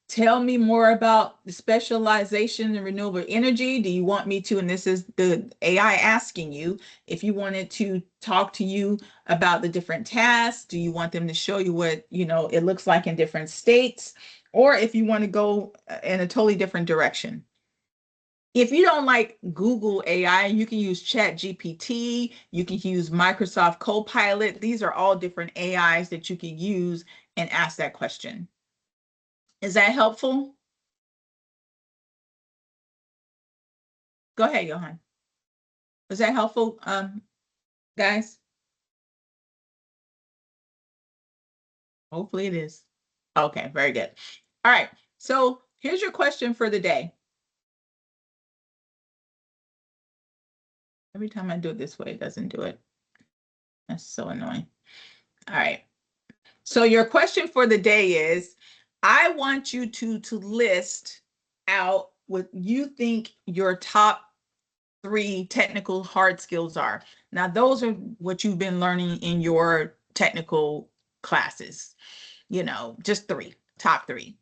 Tell me more about the specialization in renewable energy. Do you want me to, and this is the AI asking you, if you wanted to talk to you about the different tasks, do you want them to show you what, you know, it looks like in different states, or if you want to go in a totally different direction? If you don't like Google AI, you can use Chat GPT, you can use Microsoft Copilot. These are all different AIs that you can use and ask that question. Is that helpful? Go ahead, Johan. Was that helpful, guys? Hopefully it is. Okay, very good. All right, so here's your question for the day. Every time I do it this way, it doesn't do it. That's so annoying. All right. So your question for the day is, I want you to list out what you think your top 3 technical hard skills are. Now, those are what you've been learning in your technical classes, you know, just 3, top 3.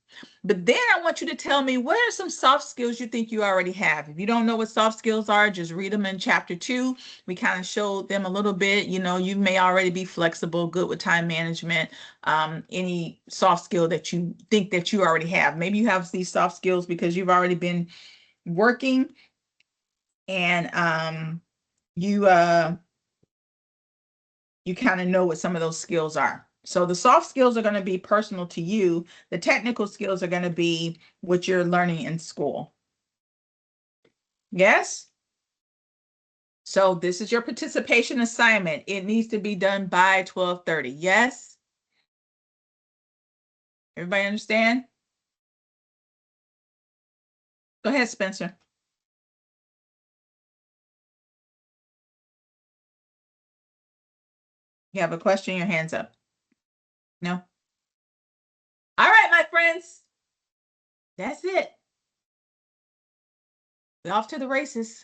But then I want you to tell me, what are some soft skills you think you already have? If you don't know what soft skills are, just read them in chapter 2. We kind of showed them a little bit. You know, you may already be flexible, good with time management, any soft skill that you think that you already have. Maybe you have these soft skills because you've already been working and you you kind of know what some of those skills are. So the soft skills are going to be personal to you. The technical skills are going to be what you're learning in school. Yes? So this is your participation assignment. It needs to be done by 12:30. Yes? Everybody understand? Go ahead, Spencer. You have a question, your hands up. No? All right, my friends. That's it. We're off to the races.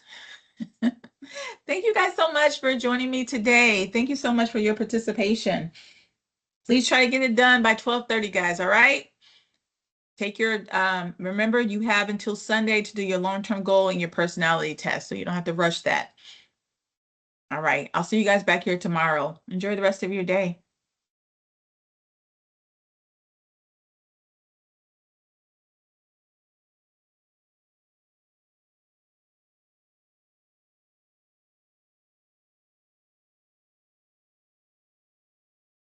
Thank you guys so much for joining me today. Thank you so much for your participation. Please try to get it done by 12:30, guys, all right? Take your, remember, you have until Sunday to do your long-term goal and your personality test, so you don't have to rush that. All right. I'll see you guys back here tomorrow. Enjoy the rest of your day.